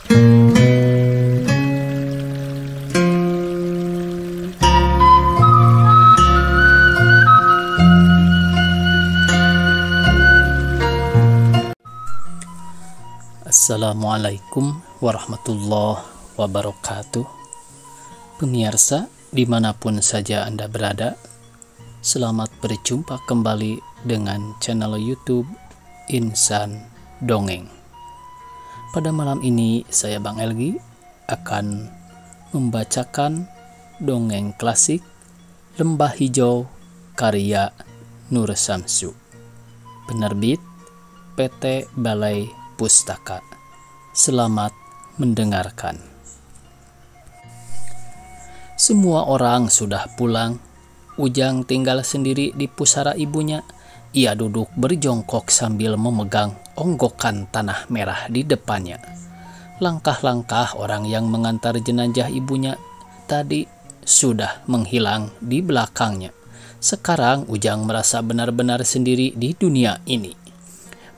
Assalamualaikum warahmatullahi wabarakatuh. Pemirsa dimanapun saja Anda berada, selamat berjumpa kembali dengan channel YouTube Insan Dongeng. Pada malam ini saya Bang Elgi akan membacakan dongeng klasik Lembah Hijau karya Nur Samsu, penerbit PT Balai Pustaka. Selamat mendengarkan. Semua orang sudah pulang. Ujang tinggal sendiri di pusara ibunya. Ia duduk berjongkok sambil memegang onggokan tanah merah di depannya. Langkah-langkah orang yang mengantar jenazah ibunya tadi sudah menghilang di belakangnya. Sekarang Ujang merasa benar-benar sendiri di dunia ini.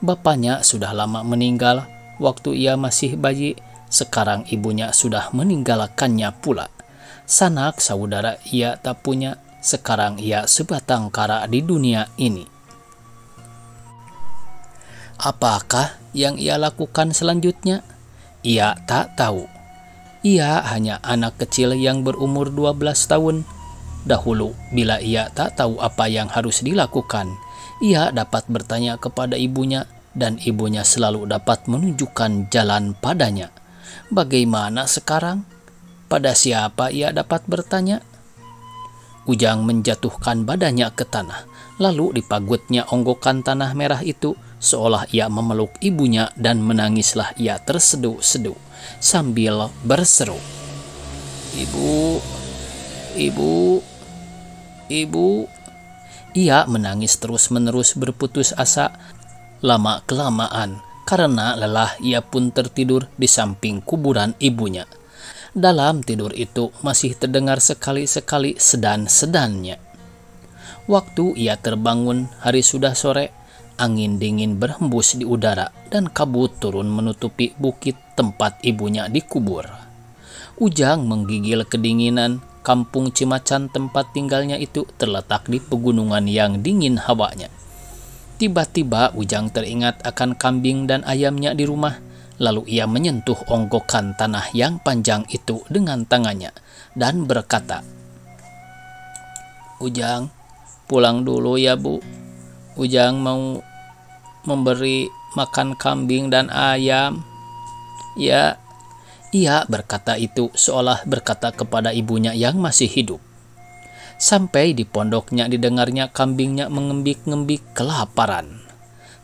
Bapaknya sudah lama meninggal waktu ia masih bayi. Sekarang ibunya sudah meninggalkannya pula. Sanak saudara ia tak punya. Sekarang ia sebatang kara di dunia ini. Apakah yang ia lakukan selanjutnya? Ia tak tahu. Ia hanya anak kecil yang berumur 12 tahun. Dahulu bila ia tak tahu apa yang harus dilakukan, ia dapat bertanya kepada ibunya dan ibunya selalu dapat menunjukkan jalan padanya. Bagaimana sekarang? Pada siapa ia dapat bertanya? Ujang menjatuhkan badannya ke tanah, lalu dipagutnya onggokan tanah merah itu seolah ia memeluk ibunya dan menangislah ia terseduh-seduh sambil berseru, "Ibu, ibu, ibu." Ia menangis terus-menerus berputus asa. Lama-kelamaan, karena lelah ia pun tertidur di samping kuburan ibunya. Dalam tidur itu masih terdengar sekali-sekali sedan-sedannya. Waktu ia terbangun, hari sudah sore. Angin dingin berhembus di udara dan kabut turun menutupi bukit tempat ibunya dikubur. Ujang menggigil kedinginan. Kampung Cimacan tempat tinggalnya itu terletak di pegunungan yang dingin hawanya. Tiba-tiba Ujang teringat akan kambing dan ayamnya di rumah. Lalu ia menyentuh onggokan tanah yang panjang itu dengan tangannya dan berkata, "Ujang, pulang dulu ya Bu. Ujang mau memberi makan kambing dan ayam." "Ya." Ia berkata itu seolah berkata kepada ibunya yang masih hidup. Sampai di pondoknya didengarnya kambingnya mengembik-ngembik kelaparan.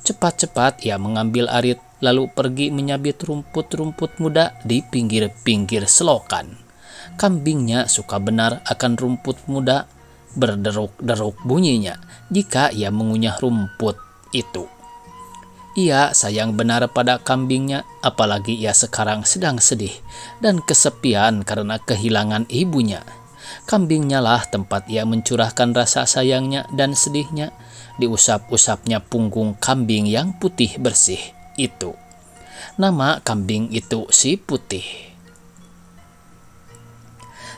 Cepat-cepat ia mengambil arit lalu pergi menyabit rumput-rumput muda di pinggir-pinggir selokan. Kambingnya suka benar akan rumput muda, berderuk-deruk bunyinya jika ia mengunyah rumput itu. Ia sayang benar pada kambingnya, apalagi ia sekarang sedang sedih dan kesepian karena kehilangan ibunya. Kambingnya lah tempat ia mencurahkan rasa sayangnya dan sedihnya. Diusap-usapnya punggung kambing yang putih bersih itu. Nama kambing itu si Putih.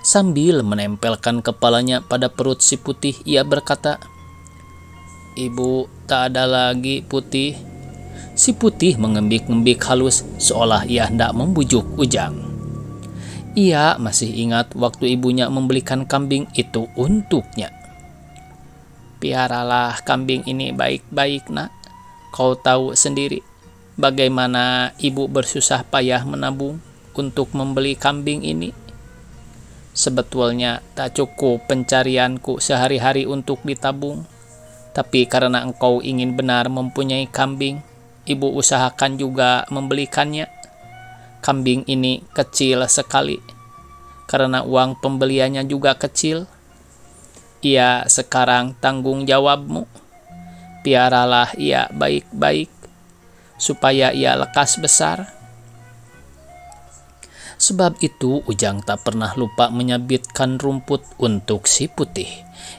Sambil menempelkan kepalanya pada perut si Putih, ia berkata, "Ibu, tak ada lagi Putih." Si Putih mengembik-ngembik halus seolah ia hendak membujuk Ujang. Ia masih ingat waktu ibunya membelikan kambing itu untuknya. "Piaralah kambing ini baik-baik, Nak. Kau tahu sendiri bagaimana ibu bersusah payah menabung untuk membeli kambing ini. Sebetulnya tak cukup pencarianku sehari-hari untuk ditabung. Tapi karena engkau ingin benar mempunyai kambing, ibu usahakan juga membelikannya. Kambing ini kecil sekali, karena uang pembeliannya juga kecil. Ia sekarang tanggung jawabmu. Piaralah ia baik-baik, supaya ia lekas besar." Sebab itu Ujang tak pernah lupa menyabitkan rumput untuk si Putih.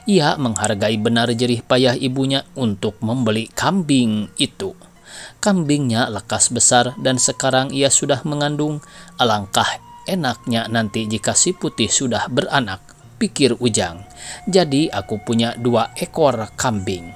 Ia menghargai benar jerih payah ibunya untuk membeli kambing itu. Kambingnya lekas besar dan sekarang ia sudah mengandung. Alangkah enaknya nanti jika si putih sudah beranak, pikir Ujang. Jadi aku punya 2 ekor kambing.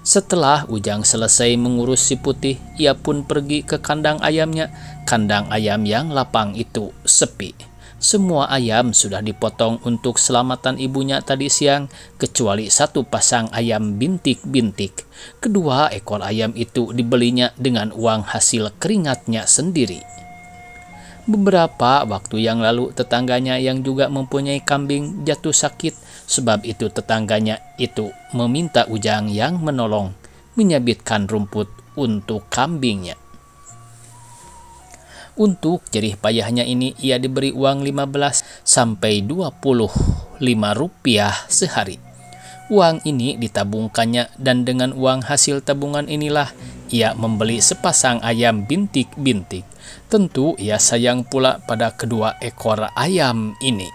Setelah Ujang selesai mengurus si putih, ia pun pergi ke kandang ayamnya. Kandang ayam yang lapang itu sepi. Semua ayam sudah dipotong untuk selamatan ibunya tadi siang, kecuali 1 pasang ayam bintik-bintik. Kedua ekor ayam itu dibelinya dengan uang hasil keringatnya sendiri. Beberapa waktu yang lalu tetangganya yang juga mempunyai kambing jatuh sakit. Sebab itu tetangganya itu meminta Ujang yang menolong menyabitkan rumput untuk kambingnya. Untuk jerih payahnya ini ia diberi uang 15 sampai 25 rupiah sehari. Uang ini ditabungkannya dan dengan uang hasil tabungan inilah ia membeli sepasang ayam bintik-bintik. Tentu ia sayang pula pada kedua ekor ayam ini.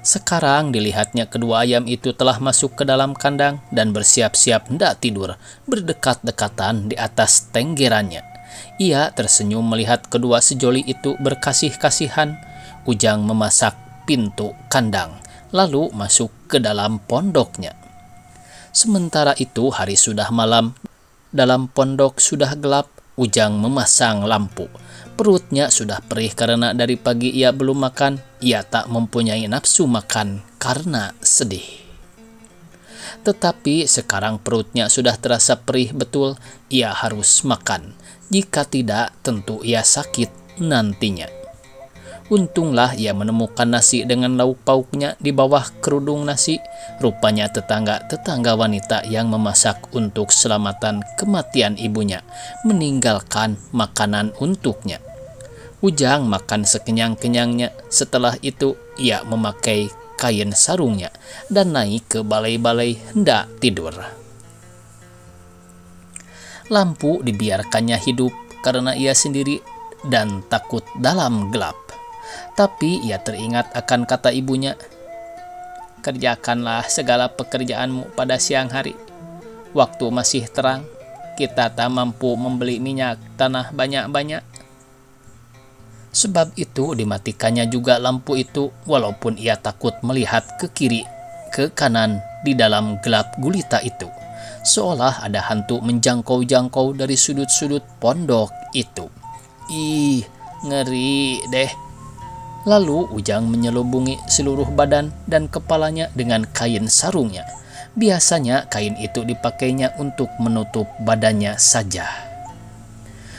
Sekarang dilihatnya kedua ayam itu telah masuk ke dalam kandang dan bersiap-siap hendak tidur, berdekat-dekatan di atas tenggerannya. Ia tersenyum melihat kedua sejoli itu berkasih-kasihan. Ujang memasak pintu kandang, lalu masuk ke dalam pondoknya. Sementara itu hari sudah malam, dalam pondok sudah gelap. Ujang memasang lampu. Perutnya sudah perih karena dari pagi ia belum makan. Ia tak mempunyai nafsu makan karena sedih. Tetapi sekarang perutnya sudah terasa perih betul. Ia harus makan. Jika tidak, tentu ia sakit nantinya. Untunglah ia menemukan nasi dengan lauk pauknya di bawah kerudung nasi. Rupanya tetangga-tetangga wanita yang memasak untuk selamatan kematian ibunya meninggalkan makanan untuknya. Ujang makan sekenyang-kenyangnya. Setelah itu ia memakai kain sarungnya dan naik ke balai-balai hendak tidur. Lampu dibiarkannya hidup karena ia sendiri dan takut dalam gelap. Tapi ia teringat akan kata ibunya, "Kerjakanlah segala pekerjaanmu pada siang hari. Waktu masih terang, kita tak mampu membeli minyak tanah banyak-banyak." Sebab itu dimatikannya juga lampu itu walaupun ia takut melihat ke kiri, ke kanan di dalam gelap gulita itu. Seolah ada hantu menjangkau-jangkau dari sudut-sudut pondok itu. Ih, ngeri deh. Lalu Ujang menyelubungi seluruh badan dan kepalanya dengan kain sarungnya. Biasanya kain itu dipakainya untuk menutup badannya saja.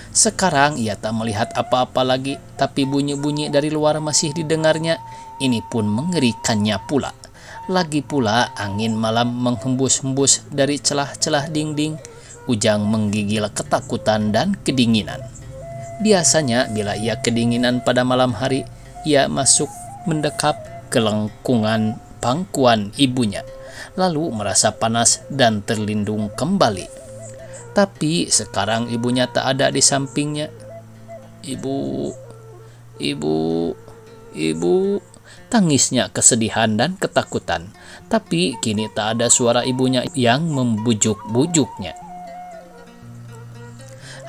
Sekarang ia tak melihat apa-apa lagi, tapi bunyi-bunyi dari luar masih didengarnya. Ini pun mengerikannya pula. Lagi pula angin malam menghembus-hembus dari celah-celah dinding. Ujang menggigil ketakutan dan kedinginan. Biasanya bila ia kedinginan pada malam hari, ia masuk mendekap ke lengkungan pangkuan ibunya, lalu merasa panas dan terlindung kembali. Tapi sekarang ibunya tak ada di sampingnya. Ibu, tangisnya kesedihan dan ketakutan. Tapi kini tak ada suara ibunya yang membujuk-bujuknya.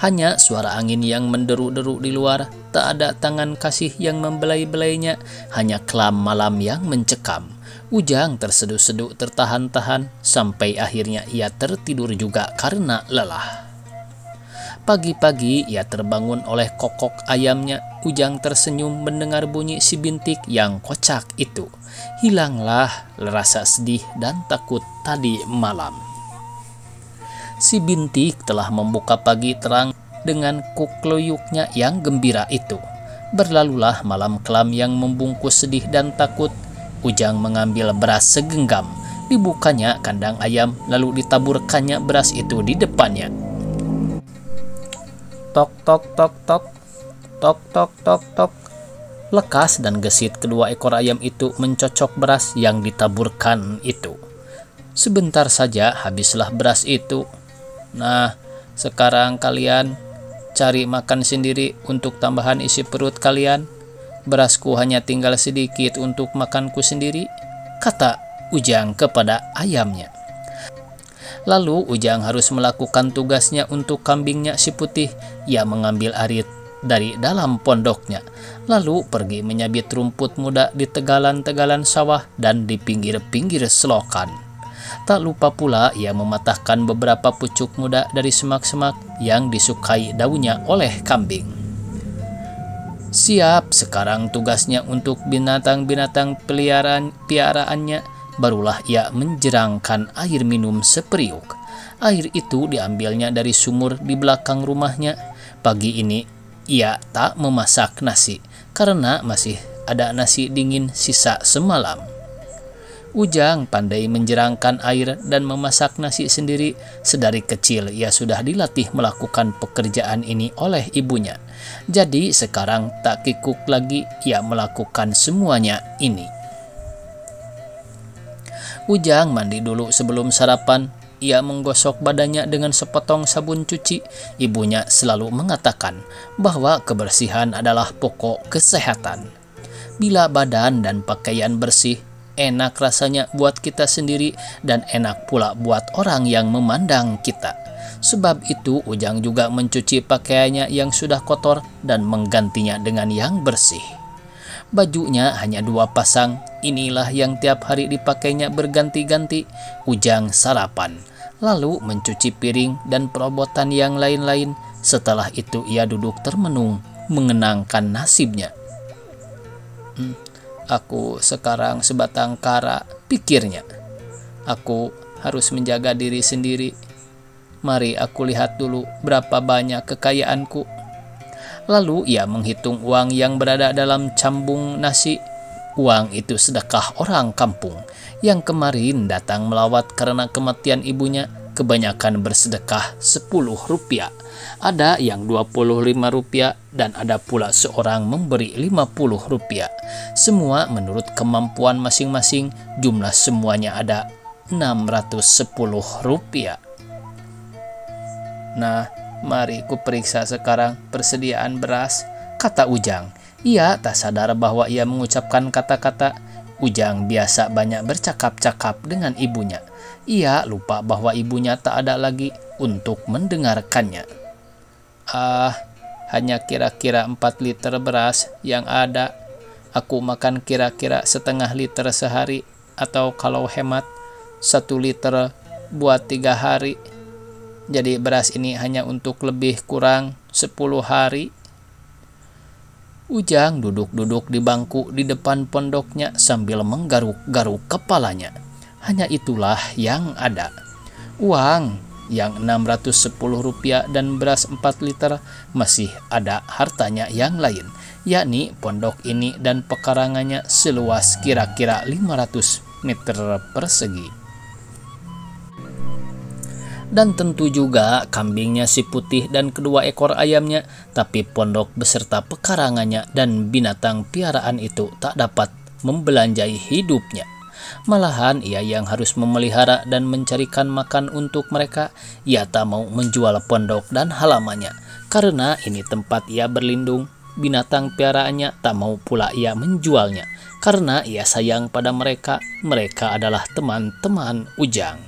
Hanya suara angin yang menderu-deru di luar. Tak ada tangan kasih yang membelai-belainya. Hanya kelam malam yang mencekam. Ujang terseduh-seduh tertahan-tahan sampai akhirnya ia tertidur juga karena lelah. Pagi-pagi ia terbangun oleh kokok ayamnya. Ujang tersenyum mendengar bunyi si bintik yang kocak itu. Hilanglah rasa sedih dan takut tadi malam. Si bintik telah membuka pagi terang dengan kukloyuknya yang gembira itu. Berlalulah malam kelam yang membungkus sedih dan takut. Ujang mengambil beras segenggam. Dibukanya kandang ayam lalu ditaburkannya beras itu di depannya. Tok tok tok tok. Tok tok tok tok. Lekas dan gesit kedua ekor ayam itu mencocok beras yang ditaburkan itu. Sebentar saja habislah beras itu. Nah, sekarang kalian cari makan sendiri untuk tambahan isi perut kalian. Berasku hanya tinggal sedikit untuk makanku sendiri, kata Ujang kepada ayamnya. Lalu Ujang harus melakukan tugasnya untuk kambingnya si putih. Ia mengambil arit dari dalam pondoknya, lalu pergi menyabit rumput muda di tegalan-tegalan sawah dan di pinggir-pinggir selokan. Tak lupa pula ia mematahkan beberapa pucuk muda dari semak-semak yang disukai daunnya oleh kambing. Siap sekarang tugasnya untuk binatang-binatang piaraannya. Barulah ia menjerangkan air minum seperiuk. Air itu diambilnya dari sumur di belakang rumahnya. Pagi ini ia tak memasak nasi karena masih ada nasi dingin sisa semalam. Ujang pandai menjerangkan air dan memasak nasi sendiri. Sedari kecil ia sudah dilatih melakukan pekerjaan ini oleh ibunya. Jadi sekarang tak kikuk lagi ia melakukan semuanya ini. Ujang mandi dulu sebelum sarapan. Ia menggosok badannya dengan sepotong sabun cuci. Ibunya selalu mengatakan bahwa kebersihan adalah pokok kesehatan. Bila badan dan pakaian bersih, enak rasanya buat kita sendiri dan enak pula buat orang yang memandang kita. Sebab itu Ujang juga mencuci pakaiannya yang sudah kotor dan menggantinya dengan yang bersih. Bajunya hanya 2 pasang, inilah yang tiap hari dipakainya berganti-ganti. Ujang sarapan, lalu mencuci piring dan perabotan yang lain-lain. Setelah itu ia duduk termenung, mengenangkan nasibnya. Aku sekarang sebatang kara, pikirnya. Aku harus menjaga diri sendiri. Mari aku lihat dulu berapa banyak kekayaanku. Lalu ia menghitung uang yang berada dalam cambung nasi. Uang itu sedekah orang kampung yang kemarin datang melawat karena kematian ibunya. Kebanyakan bersedekah 10 rupiah. Ada yang 25 rupiah dan ada pula seorang memberi 50 rupiah. Semua menurut kemampuan masing-masing. Jumlah semuanya ada 610 rupiah. Nah, mari ku periksa sekarang persediaan beras, kata Ujang. Ia tak sadar bahwa ia mengucapkan kata-kata. Ujang biasa banyak bercakap-cakap dengan ibunya. Ia lupa bahwa ibunya tak ada lagi untuk mendengarkannya. Hanya kira-kira 4 liter beras yang ada. Aku makan kira-kira setengah liter sehari, atau kalau hemat 1 liter buat 3 hari. Jadi beras ini hanya untuk lebih kurang 10 hari. Ujang duduk-duduk di bangku di depan pondoknya sambil menggaruk-garuk kepalanya. Hanya itulah yang ada. Uang yang 610 rupiah dan beras 4 liter. Masih ada hartanya yang lain, yakni pondok ini dan pekarangannya seluas kira-kira 500 meter persegi. Dan tentu juga kambingnya si putih dan kedua ekor ayamnya. Tapi pondok beserta pekarangannya dan binatang piaraan itu tak dapat membelanjai hidupnya. Malahan ia yang harus memelihara dan mencarikan makan untuk mereka. Ia tak mau menjual pondok dan halamannya, karena ini tempat ia berlindung. Binatang piaraannya tak mau pula ia menjualnya, karena ia sayang pada mereka. Mereka adalah teman-teman Ujang.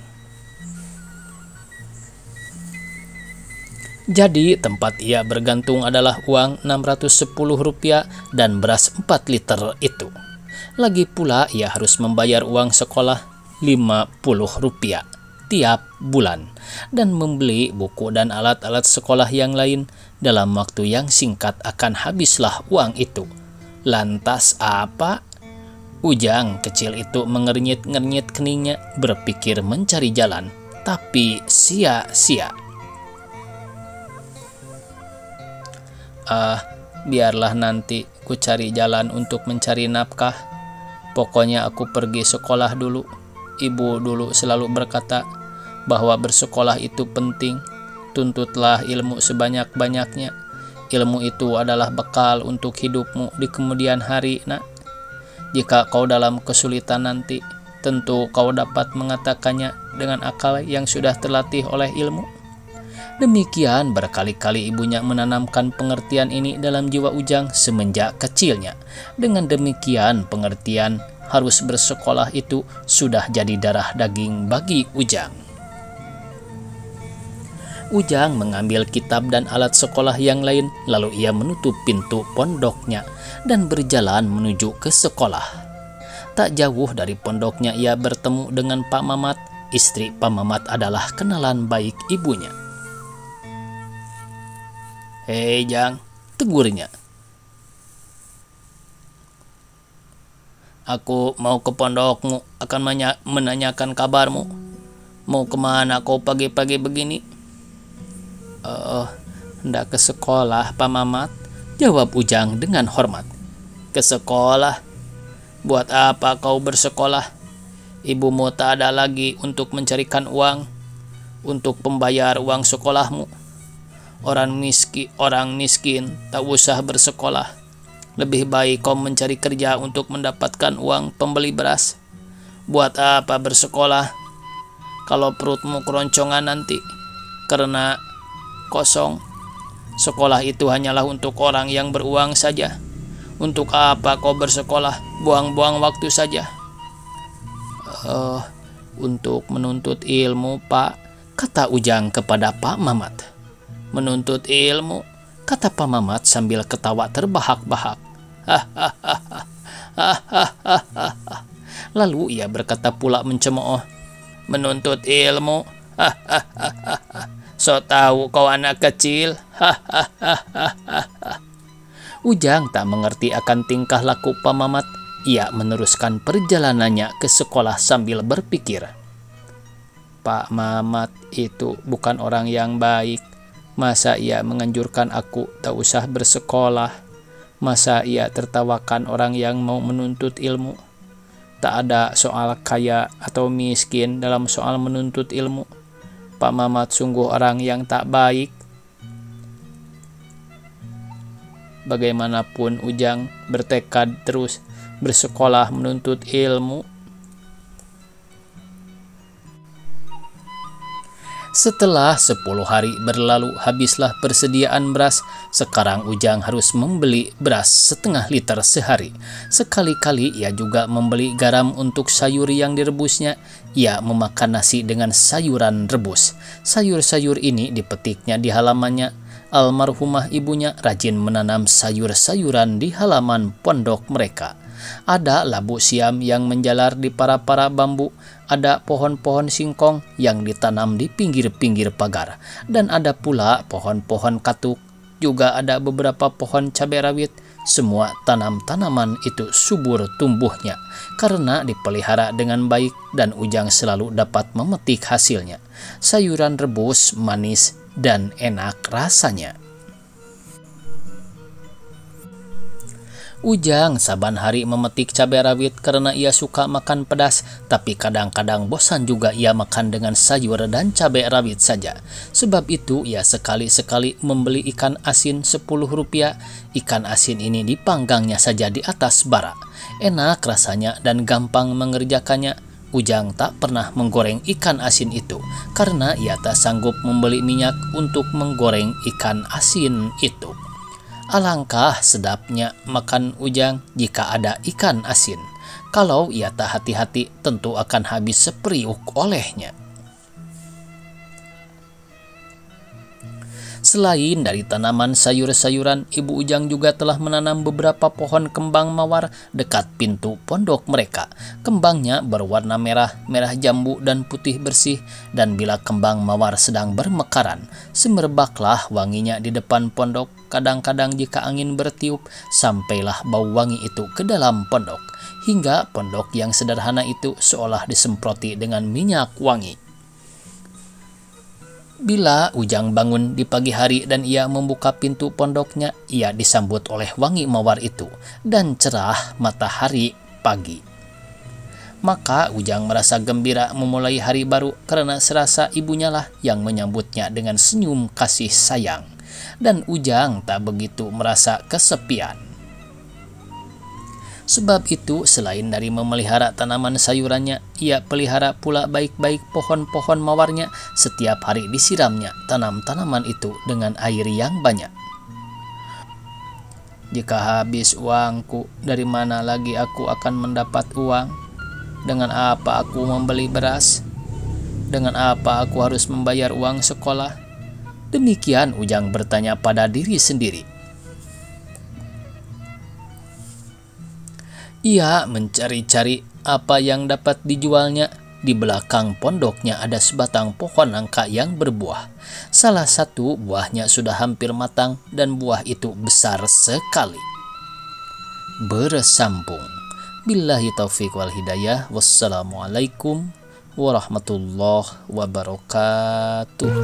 Jadi tempat ia bergantung adalah uang 610 rupiah dan beras 4 liter itu. Lagi pula ia harus membayar uang sekolah 50 rupiah tiap bulan dan membeli buku dan alat-alat sekolah yang lain. Dalam waktu yang singkat akan habislah uang itu. Lantas apa? Ujang kecil itu mengernyit-ngernyit keningnya, berpikir mencari jalan, tapi sia-sia. Biarlah nanti ku cari jalan untuk mencari nafkah. Pokoknya aku pergi sekolah dulu. Ibu dulu selalu berkata bahwa bersekolah itu penting. Tuntutlah ilmu sebanyak-banyaknya. Ilmu itu adalah bekal untuk hidupmu di kemudian hari, nak. Jika kau dalam kesulitan nanti, tentu kau dapat mengatakannya dengan akal yang sudah terlatih oleh ilmu. Demikian berkali-kali ibunya menanamkan pengertian ini dalam jiwa Ujang semenjak kecilnya. Dengan demikian pengertian harus bersekolah itu sudah jadi darah daging bagi Ujang. Ujang mengambil kitab dan alat sekolah yang lain, lalu ia menutup pintu pondoknya dan berjalan menuju ke sekolah. Tak jauh dari pondoknya ia bertemu dengan Pak Mamat. Istri Pak Mamat adalah kenalan baik ibunya. "Hei Jang," tegurnya. "Aku mau ke pondokmu, akan menanyakan kabarmu. Mau kemana kau pagi-pagi begini?" Hendak ke sekolah, Pak Mamat," jawab Ujang dengan hormat. "Ke sekolah? Buat apa kau bersekolah? Ibumu tak ada lagi untuk mencarikan uang untuk membayar uang sekolahmu. Orang miskin tak usah bersekolah. Lebih baik kau mencari kerja untuk mendapatkan uang pembeli beras. Buat apa bersekolah kalau perutmu keroncongan nanti karena kosong? Sekolah itu hanyalah untuk orang yang beruang saja. Untuk apa kau bersekolah? Buang-buang waktu saja." Untuk menuntut ilmu, Pak," kata Ujang kepada Pak Mamat. "Menuntut ilmu?" kata Pak Mamat sambil ketawa terbahak-bahak. Lalu ia berkata pula mencemooh, "Menuntut ilmu? So tahu kau anak kecil." Ujang tak mengerti akan tingkah laku Pak Mamat. Ia meneruskan perjalanannya ke sekolah sambil berpikir, "Pak Mamat itu bukan orang yang baik. Masa ia menganjurkan aku tak usah bersekolah? Masa ia tertawakan orang yang mau menuntut ilmu? Tak ada soal kaya atau miskin dalam soal menuntut ilmu. Pak Mamat sungguh orang yang tak baik." Bagaimanapun Ujang bertekad terus bersekolah menuntut ilmu. Setelah 10 hari berlalu, habislah persediaan beras. Sekarang Ujang harus membeli beras setengah liter sehari. Sekali-kali ia juga membeli garam untuk sayur yang direbusnya. Ia memakan nasi dengan sayuran rebus. Sayur-sayur ini dipetiknya di halamannya. Almarhumah ibunya rajin menanam sayur-sayuran di halaman pondok mereka. Ada labu siam yang menjalar di para-para bambu, ada pohon-pohon singkong yang ditanam di pinggir-pinggir pagar, dan ada pula pohon-pohon katuk. Juga ada beberapa pohon cabai rawit. Semua tanaman-tanaman itu subur tumbuhnya karena dipelihara dengan baik, dan Ujang selalu dapat memetik hasilnya. Sayuran rebus manis dan enak rasanya. Ujang saban hari memetik cabai rawit karena ia suka makan pedas, tapi kadang-kadang bosan juga ia makan dengan sayur dan cabai rawit saja. Sebab itu ia sekali-sekali membeli ikan asin 10 rupiah. Ikan asin ini dipanggangnya saja di atas bara. Enak rasanya dan gampang mengerjakannya. Ujang tak pernah menggoreng ikan asin itu karena ia tak sanggup membeli minyak untuk menggoreng ikan asin itu. Alangkah sedapnya makan Ujang jika ada ikan asin. Kalau ia tak hati-hati, tentu akan habis seperiuk olehnya. Selain dari tanaman sayur-sayuran, Ibu Ujang juga telah menanam beberapa pohon kembang mawar dekat pintu pondok mereka. Kembangnya berwarna merah, merah jambu dan putih bersih, dan bila kembang mawar sedang bermekaran, semerbaklah wanginya di depan pondok. Kadang-kadang jika angin bertiup, sampailah bau wangi itu ke dalam pondok, hingga pondok yang sederhana itu seolah disemproti dengan minyak wangi. Bila Ujang bangun di pagi hari dan ia membuka pintu pondoknya, ia disambut oleh wangi mawar itu dan cerah matahari pagi. Maka Ujang merasa gembira memulai hari baru karena serasa ibunya lah yang menyambutnya dengan senyum kasih sayang. Dan Ujang tak begitu merasa kesepian. Sebab itu, selain dari memelihara tanaman sayurannya, ia pelihara pula baik-baik pohon-pohon mawarnya. Setiap hari disiramnya tanam-tanaman itu dengan air yang banyak. Jika habis uangku, dari mana lagi aku akan mendapat uang? Dengan apa aku membeli beras? Dengan apa aku harus membayar uang sekolah? Demikian Ujang bertanya pada diri sendiri. Ia mencari-cari apa yang dapat dijualnya. Di belakang pondoknya ada sebatang pohon nangka yang berbuah. Salah satu buahnya sudah hampir matang dan buah itu besar sekali. Bersambung. Billahi taufiq wal hidayah. Wassalamualaikum warahmatullahi wabarakatuh.